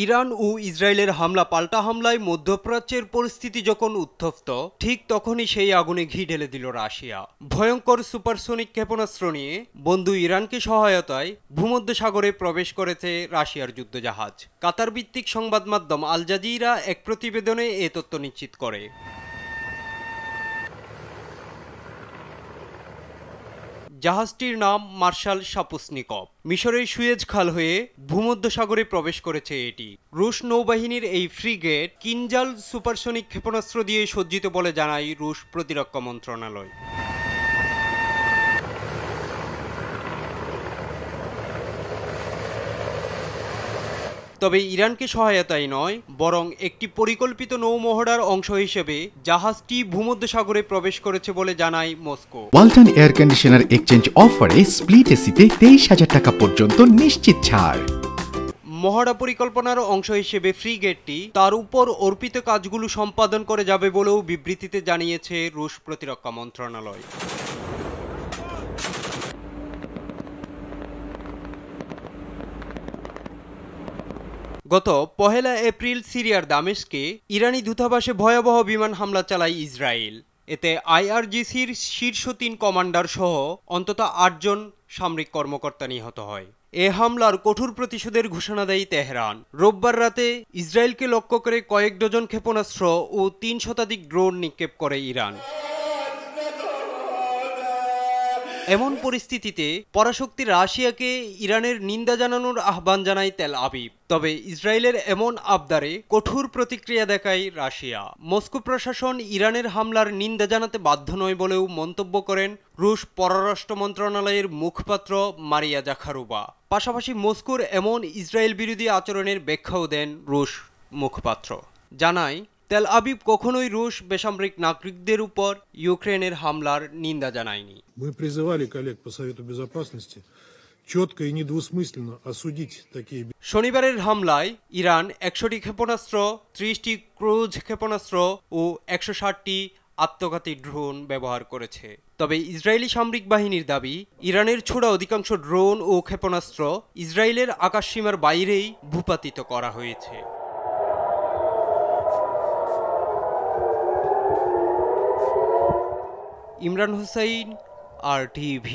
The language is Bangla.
ইরান ও ইসরায়েলের হামলা পাল্টা হামলায় মধ্যপ্রাচ্যের পরিস্থিতি যখন উত্তপ্ত, ঠিক তখনই সেই আগুনে ঘি ঢেলে দিল রাশিয়া। ভয়ঙ্কর সুপারসনিক ক্ষেপণাস্ত্র নিয়ে বন্ধু ইরানকে সহায়তায় ভূমধ্যসাগরে প্রবেশ করেছে রাশিয়ার যুদ্ধজাহাজ। কাতার ভিত্তিক সংবাদ মাধ্যম আল জাজিরা এক প্রতিবেদনে এ তথ্য নিশ্চিত করে। জাহাজটির নাম মার্শাল শাপুসনিকভ। মিশরের সুয়েজ খাল হয়ে ভূমধ্যসাগরে প্রবেশ করেছে এটি। রুশ নৌবাহিনীর এই ফ্রিগেট কিনজাল সুপারসনিক ক্ষেপণাস্ত্র দিয়ে সজ্জিত বলে জানায় রুশ প্রতিরক্ষা মন্ত্রণালয়। তবে ইরানকে সহায়তাই নয়, বরং একটি পরিকল্পিত নৌমহড়ার অংশ হিসেবে জাহাজটি ভূমধ্যসাগরে প্রবেশ করেছে বলে জানায় Moscow. Walton air conditioner exchange অফারে স্প্লিট এসিতে 23,000 টাকা পর্যন্ত নিশ্চিত ছাড়। মহড়া পরিকল্পনার অংশ হিসেবে ফ্রিগেটটি তার উপর অর্পিত কাজগুলো সম্পাদন করে যাবে বলেও বিবৃতিতে জানিয়েছে রুশ প্রতিরক্ষা মন্ত্রণালয়। গত 1 এপ্রিল সিরিয়ার দামেস্কে ইরানি দূতাবাসে ভয়াবহ বিমান হামলা চালায় ইসরায়েল। এতে আইআরজিসির শীর্ষ 3 কমান্ডার সহ অন্তত 8 জন সামরিক কর্মকর্তা নিহত হয়। এ হামলার কঠোর প্রতিশোধের ঘোষণা দেয় তেহরান। রোববার রাতে ইসরায়েলকে লক্ষ্য করে কয়েক ডজন ক্ষেপণাস্ত্র ও 3 শতাধিক ড্রোন নিক্ষেপ করে ইরান। এমন পরিস্থিতিতে পরাশক্তি রাশিয়াকে ইরানের নিন্দা জানানোর আহ্বান জানায় তেল আবিব। তবে ইসরায়েলের এমন আবদারে কঠোর প্রতিক্রিয়া দেখায় রাশিয়া। মস্কো প্রশাসন ইরানের হামলার নিন্দা জানাতে বাধ্য নয় বলেও মন্তব্য করেন রুশ পররাষ্ট্র মন্ত্রণালয়ের মুখপাত্র মারিয়া জাখারোভা। পাশাপাশি মস্কোর এমন ইসরায়েল বিরোধী আচরণের ব্যাখ্যাও দেন রুশ মুখপাত্র। জানায়, তেল আবিব কখনোই রুশ বেসামরিক নাগরিকদের উপর ইউক্রেনের হামলার নিন্দা জানায়নি। Мы призывали коллег по Совету Безопасности четко и недвусмысленно осудить такие. শনিবারের হামলায় ইরান 100টি ক্ষেপণাস্ত্র, 30টি ক্রুজ ক্ষেপণাস্ত্র ও 160টি আত্মঘাতী ড্রোন ব্যবহার করেছে। তবে ইসরায়েলি সামরিক বাহিনীর দাবি, ইরানের ছোড়া অধিকাংশ ড্রোন ও ক্ষেপণাস্ত্র ইসরায়েলের আকাশসীমার বাইরেই ভূপাতিত করা হয়েছে। ইমরান হুসাইন, RTV।